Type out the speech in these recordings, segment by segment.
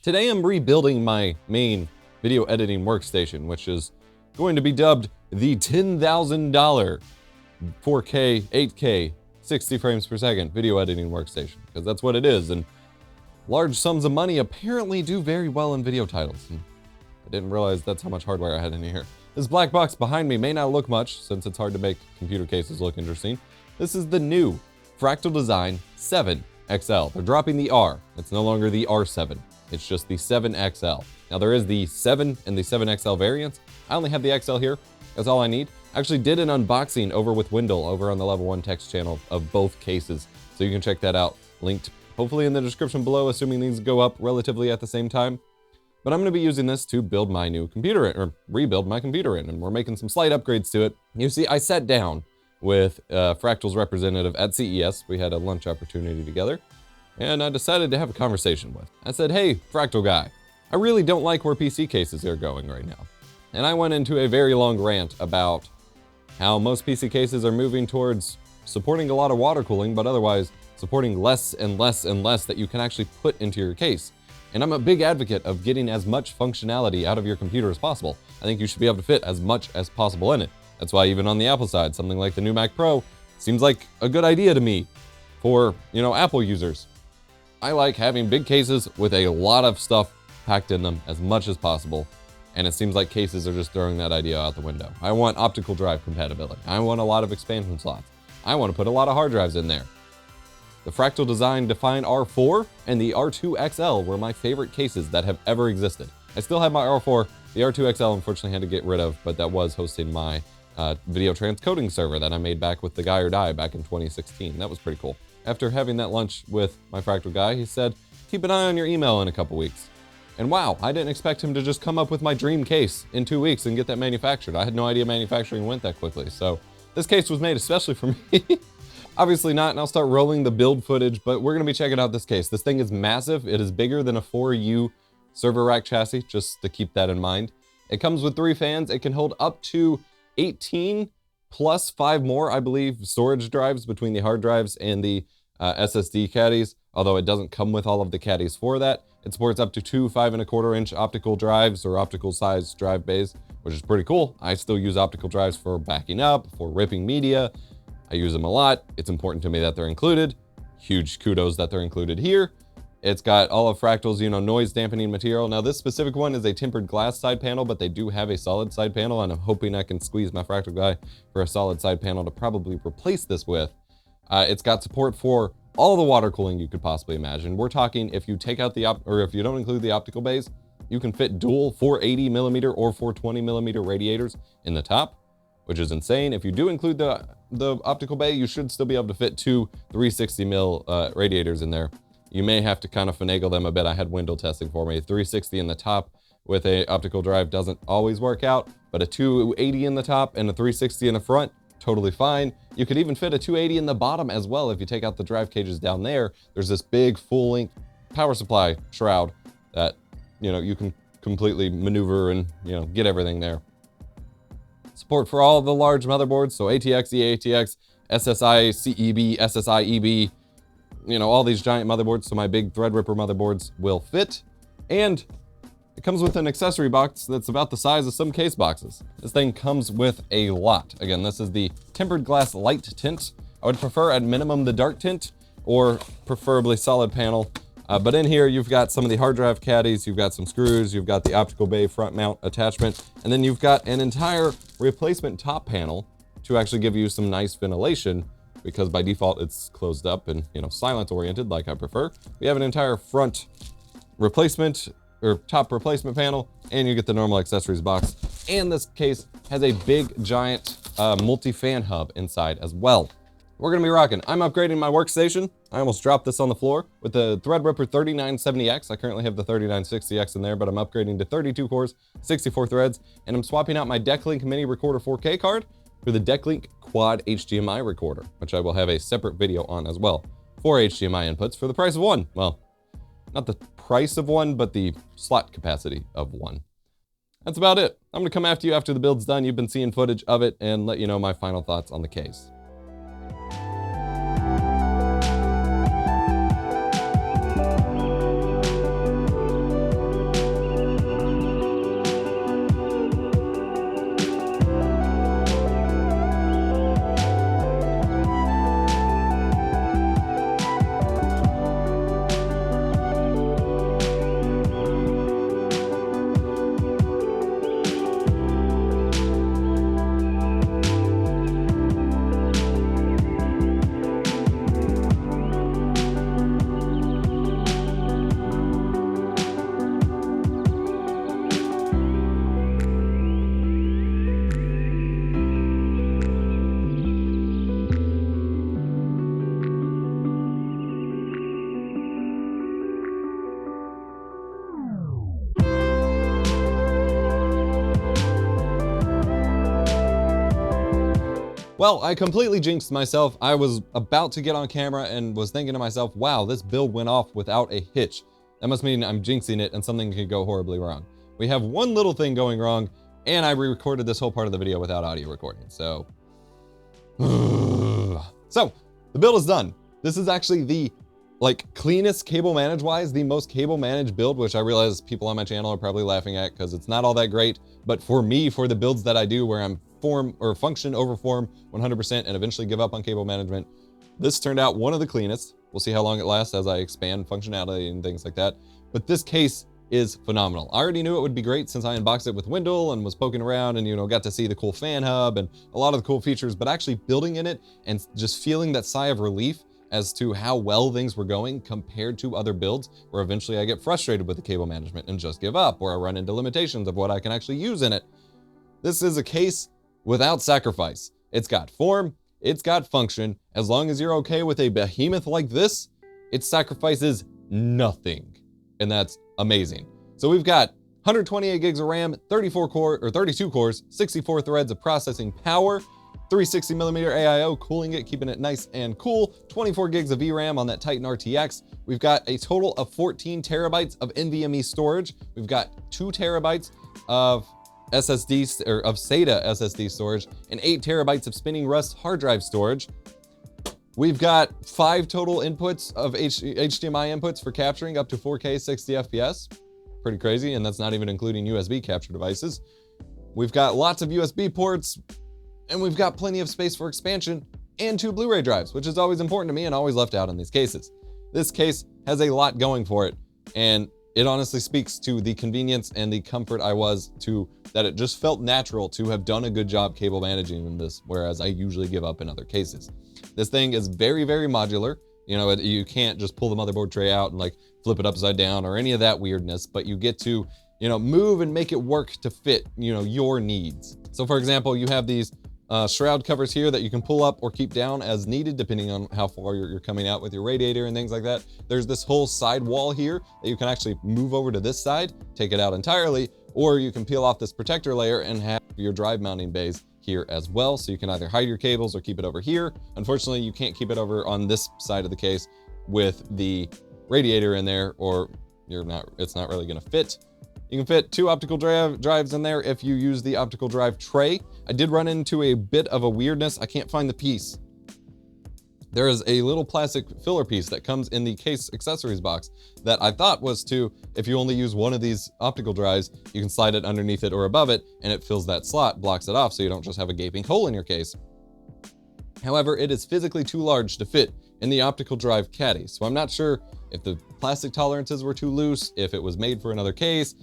Today I'm rebuilding my main video editing workstation, which is going to be dubbed the $10,000 4K, 8K, 60 frames per second video editing workstation, because that's what it is, and large sums of money apparently do very well in video titles. And I didn't realize that's how much hardware I had in here. This black box behind me may not look much, since it's hard to make computer cases look interesting. This is the new Fractal Design 7 XL. They're dropping the R. It's no longer the R7. It's just the 7XL. Now there is the 7 and the 7XL variants. I only have the XL here. That's all I need. I actually did an unboxing over with Wendell over on the Level 1 Text channel of both cases. So you can check that out. Linked hopefully in the description below, assuming these go up relatively at the same time. But I'm going to be using this to build my new computer in, or rebuild my computer in, and we're making some slight upgrades to it. You see, I sat down with Fractal's representative at CES. We had a lunch opportunity together, and I decided to have a conversation with. I said, hey, Fractal guy, I really don't like where PC cases are going right now. And I went into a very long rant about how most PC cases are moving towards supporting a lot of water cooling, but otherwise supporting less and less and less that you can actually put into your case. And I'm a big advocate of getting as much functionality out of your computer as possible. I think you should be able to fit as much as possible in it. That's why even on the Apple side, something like the new Mac Pro seems like a good idea to me for, Apple users. I like having big cases with a lot of stuff packed in them as much as possible. And it seems like cases are just throwing that idea out the window. I want optical drive compatibility. I want a lot of expansion slots. I want to put a lot of hard drives in there. The Fractal Design Define R4 and the R2 XL were my favorite cases that have ever existed. I still have my R4. The R2 XL unfortunately had to get rid of, but that was hosting my video transcoding server that I made back with the Guy or Die back in 2016. That was pretty cool. After having that lunch with my Fractal guy, he said, keep an eye on your email in a couple weeks. And wow, I didn't expect him to just come up with my dream case in 2 weeks and get that manufactured. I had no idea manufacturing went that quickly. So this case was made especially for me. Obviously not, and I'll start rolling the build footage, but we're gonna be checking out this case. This thing is massive. It is bigger than a 4U server rack chassis, just to keep that in mind. It comes with 3 fans. It can hold up to 18 plus 5 more, I believe, storage drives between the hard drives and the SSD caddies, although it doesn't come with all of the caddies for that. It supports up to 2 5¼ inch optical drives or optical size drive bays, which is pretty cool. I still use optical drives for backing up, for ripping media. I use them a lot. It's important to me that they're included. Huge kudos that they're included here. It's got all of Fractal's, noise dampening material. Now this specific one is a tempered glass side panel, but they do have a solid side panel, and I'm hoping I can squeeze my Fractal guy for a solid side panel to probably replace this with. It's got support for all the water cooling you could possibly imagine. We're talking if you take out if you don't include the optical bays, you can fit dual 480mm or 420mm radiators in the top, which is insane. If you do include the optical bay, you should still be able to fit 2 360mm radiators in there. You may have to kind of finagle them a bit. I had Wendell testing for me. 360 in the top with a optical drive doesn't always work out, but a 280 in the top and a 360 in the front, totally fine. You could even fit a 280 in the bottom as well. If you take out the drive cages down there, there's this big full-length power supply shroud that, you can completely maneuver and, get everything there. Support for all the large motherboards, so ATX, eATX, SSI, CEB, SSI, EB, all these giant motherboards, so my big Threadripper motherboards will fit. And it comes with an accessory box that's about the size of some case boxes. This thing comes with a lot. Again, this is the tempered glass light tint. I would prefer at minimum the dark tint, or preferably solid panel. But in here, you've got some of the hard drive caddies, you've got some screws, you've got the optical bay front mount attachment, and then you've got an entire replacement top panel to actually give you some nice ventilation, because by default it's closed up and, silence oriented like I prefer. We have an entire front replacement or top replacement panel, and you get the normal accessories box. And this case has a big giant multi-fan hub inside as well. We're gonna be rocking. I'm upgrading my workstation. I almost dropped this on the floor with the Threadripper 3970X. I currently have the 3960X in there, but I'm upgrading to 32 cores, 64 threads, and I'm swapping out my Decklink Mini Recorder 4K card for the Decklink Quad HDMI recorder, which I will have a separate video on as well. 4 HDMI inputs for the price of 1. Well, not the price of 1, but the slot capacity of 1. That's about it. I'm gonna come after you after the build's done. You've been seeing footage of it and let you know my final thoughts on the case. Well, I completely jinxed myself. I was about to get on camera and was thinking to myself, wow, this build went off without a hitch. That must mean I'm jinxing it and something could go horribly wrong. We have one little thing going wrong, and I re-recorded this whole part of the video without audio recording, so. So, the build is done. This is actually the cleanest cable manage wise, the most cable managed build, which I realize people on my channel are probably laughing at because it's not all that great. But for me, for the builds that I do where I'm form or function over form 100% and eventually give up on cable management, this turned out one of the cleanest. We'll see how long it lasts as I expand functionality and things like that. But this case is phenomenal. I already knew it would be great since I unboxed it with Wendell and was poking around and, you know, got to see the cool fan hub and a lot of the cool features, but actually building in it and just feeling that sigh of relief as to how well things were going compared to other builds where eventually I get frustrated with the cable management and just give up, or I run into limitations of what I can actually use in it. This is a case without sacrifice. It's got form, it's got function. As long as you're okay with a behemoth like this, it sacrifices nothing. And that's amazing. So we've got 128 gigs of RAM, 32 cores, 64 threads of processing power, 360mm AIO cooling it, keeping it nice and cool, 24 gigs of VRAM on that Titan RTX. We've got a total of 14 terabytes of NVMe storage. We've got 2 terabytes of SSD or of SATA SSD storage and 8 terabytes of spinning Rust hard drive storage. We've got 5 total inputs of HDMI inputs for capturing up to 4K 60 FPS. Pretty crazy, and that's not even including USB capture devices. We've got lots of USB ports, and we've got plenty of space for expansion and 2 Blu-ray drives, which is always important to me and always left out in these cases. This case has a lot going for it, and it honestly speaks to the convenience and the comfort I was to that it just felt natural to have done a good job cable managing in this, whereas I usually give up in other cases. This thing is very, very modular. You know, you can't just pull the motherboard tray out and like flip it upside down or any of that weirdness, but you get to, you know, move and make it work to fit, you know, your needs. So for example, you have these shroud covers here that you can pull up or keep down as needed, depending on how far you're coming out with your radiator and things like that. There's this whole side wall here that you can actually move over to this side, take it out entirely, or you can peel off this protector layer and have your drive mounting bays here as well. So you can either hide your cables or keep it over here. Unfortunately, you can't keep it over on this side of the case with the radiator in there, or it's not really gonna fit. You can fit 2 optical drives in there if you use the optical drive tray. I did run into a bit of a weirdness. I can't find the piece. There is a little plastic filler piece that comes in the case accessories box that I thought was to, if you only use one of these optical drives, you can slide it underneath it or above it, and it fills that slot, blocks it off, so you don't just have a gaping hole in your case. However, it is physically too large to fit in the optical drive caddy. So I'm not sure if the plastic tolerances were too loose, if it was made for another case,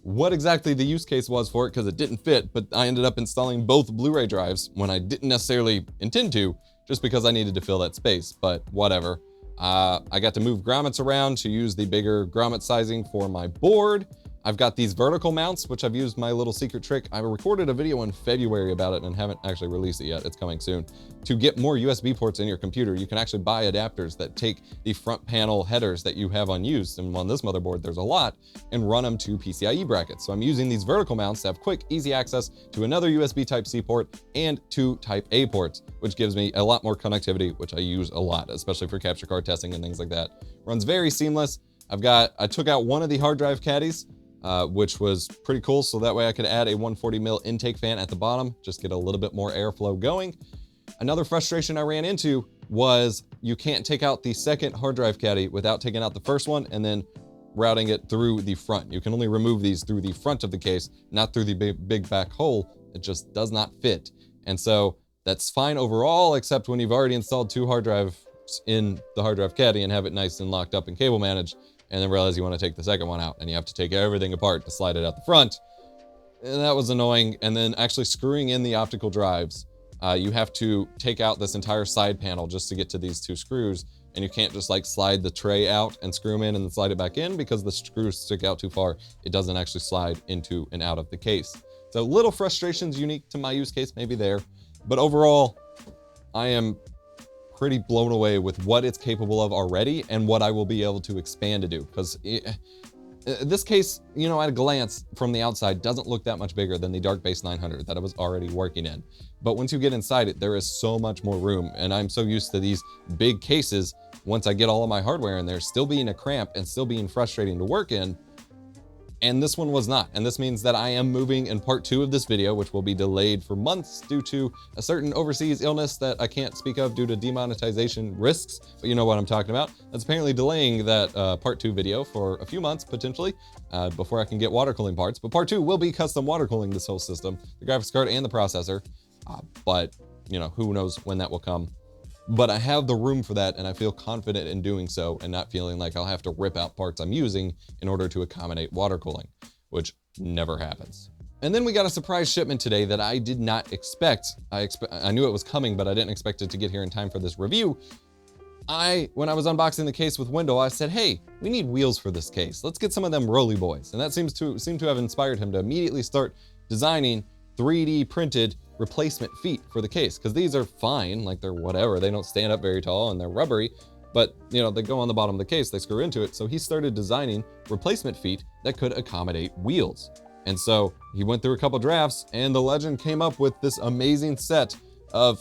what exactly the use case was for it, because it didn't fit, but I ended up installing both Blu-ray drives when I didn't necessarily intend to, just because I needed to fill that space, but whatever. I got to move grommets around to use the bigger grommet sizing for my board. I've got these vertical mounts, which I've used my little secret trick. I recorded a video in February about it and haven't actually released it yet. It's coming soon. To get more USB ports in your computer, you can actually buy adapters that take the front panel headers that you have unused, and on this motherboard there's a lot, and run them to PCIe brackets. So I'm using these vertical mounts to have quick, easy access to another USB Type-C port and 2 Type-A ports, which gives me a lot more connectivity, which I use a lot, especially for capture card testing and things like that. Runs very seamless. I took out one of the hard drive caddies, which was pretty cool. So that way I could add a 140mm intake fan at the bottom, just get a little bit more airflow going. Another frustration I ran into was you can't take out the second hard drive caddy without taking out the first one and then routing it through the front. You can only remove these through the front of the case, not through the big back hole. It just does not fit. And so that's fine overall, except when you've already installed 2 hard drives in the hard drive caddy and have it nice and locked up and cable managed, and then realize you want to take the second one out and you have to take everything apart to slide it out the front. And that was annoying. And then actually screwing in the optical drives, you have to take out this entire side panel just to get to these 2 screws. And you can't just like slide the tray out and screw them in and then slide it back in, because the screws stick out too far. It doesn't actually slide into and out of the case. So little frustrations unique to my use case maybe there, but overall, I am pretty blown away with what it's capable of already and what I will be able to expand to do. Because This case, you know, at a glance from the outside doesn't look that much bigger than the Dark Base 900 that I was already working in. But once you get inside it, there is so much more room. And I'm so used to these big cases, once I get all of my hardware in there, still being a cramp and still being frustrating to work in. And this one was not. And this means that I am moving in part 2 of this video, which will be delayed for months due to a certain overseas illness that I can't speak of due to demonetization risks, but you know what I'm talking about. That's apparently delaying that part 2 video for a few months, potentially, before I can get water cooling parts. But part 2 will be custom water cooling this whole system, the graphics card and the processor. But, you know, who knows when that will come. But I have the room for that, and I feel confident in doing so and not feeling like I'll have to rip out parts I'm using in order to accommodate water cooling, which never happens. And then we got a surprise shipment today that I did not expect. I knew it was coming, but I didn't expect it to get here in time for this review. When I was unboxing the case with Wendell, I said, hey, we need wheels for this case. Let's get some of them roly boys. And that seemed to have inspired him to immediately start designing 3D printed replacement feet for the case, because these are fine, like they're whatever, they don't stand up very tall and they're rubbery, but you know, they go on the bottom of the case, they screw into it. So he started designing replacement feet that could accommodate wheels. And so he went through a couple drafts, and the legend came up with this amazing set of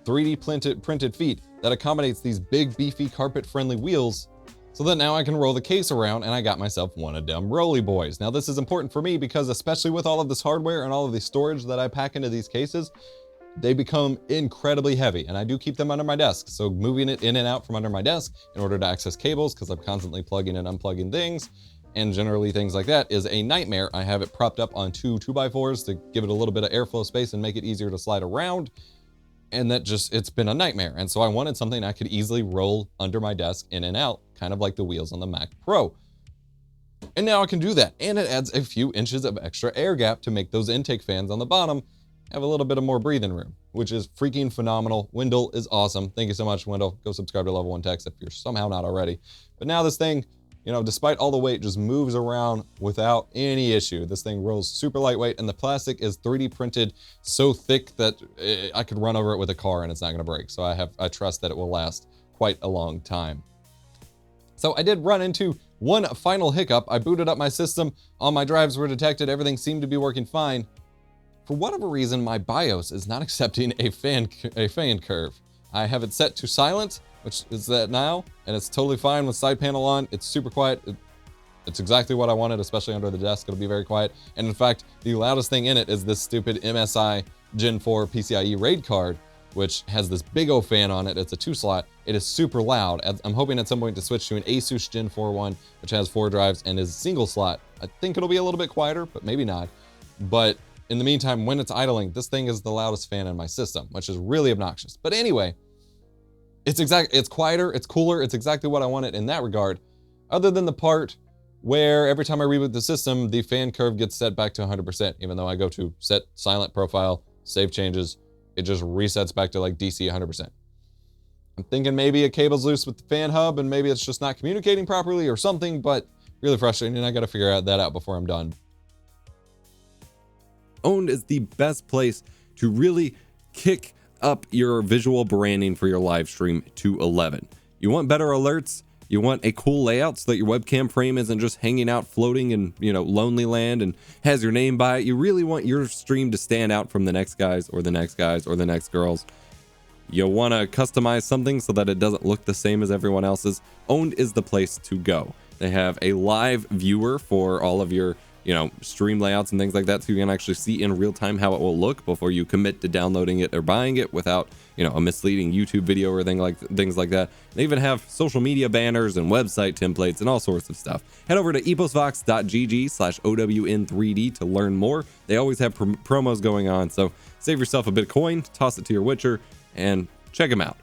3D printed feet that accommodates these big beefy carpet friendly wheels, so that now I can roll the case around, and I got myself one of them roly boys. Now this is important for me because, especially with all of this hardware and all of the storage that I pack into these cases, they become incredibly heavy, and I do keep them under my desk. So moving it in and out from under my desk in order to access cables, because I'm constantly plugging and unplugging things, and generally things like that, is a nightmare. I have it propped up on two 2x4s to give it a little bit of airflow space and make it easier to slide around. And that it's been a nightmare. And so I wanted something I could easily roll under my desk in and out, kind of like the wheels on the Mac Pro. And now I can do that. And it adds a few inches of extra air gap to make those intake fans on the bottom have a little bit of more breathing room, which is freaking phenomenal. Wendell is awesome. Thank you so much, Wendell. Go subscribe to Level 1 Techs if you're somehow not already. But now this thing, you know, despite all the weight, just moves around without any issue. This thing rolls super lightweight, and the plastic is 3D printed so thick that I could run over it with a car and it's not gonna break. So I trust that it will last quite a long time. So I did run into one final hiccup. I booted up my system, all my drives were detected, everything seemed to be working fine. For whatever reason, my BIOS is not accepting a fan curve. I have it set to silent, which is that now, and it's totally fine with side panel on. It's super quiet. It's exactly what I wanted, especially under the desk. It'll be very quiet. And in fact, the loudest thing in it is this stupid MSI Gen 4 PCIe RAID card, which has this big O fan on it. It's a 2-slot. It is super loud. I'm hoping at some point to switch to an Asus Gen 4 one, which has 4 drives and is single slot. I think it'll be a little bit quieter, but maybe not. But in the meantime, when it's idling, this thing is the loudest fan in my system, which is really obnoxious. But anyway, it's quieter, it's cooler, it's exactly what I wanted in that regard, other than the part where every time I reboot the system, the fan curve gets set back to 100%, even though I go to set silent profile, save changes, it just resets back to like DC 100%. I'm thinking maybe a cable's loose with the fan hub and maybe it's just not communicating properly or something, but really frustrating, and I gotta figure that out before I'm done. Owned is the best place to really kick up your visual branding for your live stream to 11. You want better alerts, you want a cool layout so that your webcam frame isn't just hanging out floating in, you know, lonely land and has your name by it. You really want your stream to stand out from the next guys or the next guys or the next girls. You want to customize something so that it doesn't look the same as everyone else's. Owned is the place to go. They have a live viewer for all of your, you know, stream layouts and things like that, so you can actually see in real time how it will look before you commit to downloading it or buying it without, you know, a misleading YouTube video or things like that. They even have social media banners and website templates and all sorts of stuff. Head over to eposvox.gg/OWN3D to learn more. They always have promos going on, so save yourself a bit of coin, toss it to your Witcher, and check them out.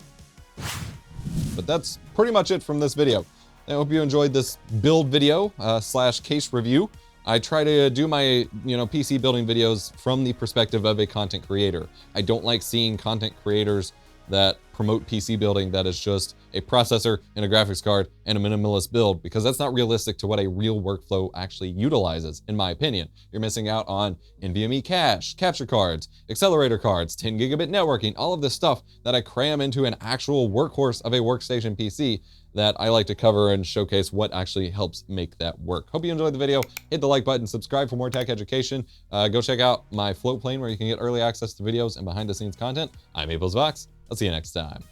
But that's pretty much it from this video. I hope you enjoyed this build video slash case review. I try to do my, you know, PC building videos from the perspective of a content creator. I don't like seeing content creators that promote PC building that is just a processor and a graphics card and a minimalist build, because that's not realistic to what a real workflow actually utilizes, in my opinion. You're missing out on NVMe cache, capture cards, accelerator cards, 10 gigabit networking, all of this stuff that I cram into an actual workhorse of a workstation PC that I like to cover and showcase what actually helps make that work. Hope you enjoyed the video. Hit the like button, subscribe for more tech education. Go check out my float plane where you can get early access to videos and behind the scenes content. I'm EposVox. I'll see you next time.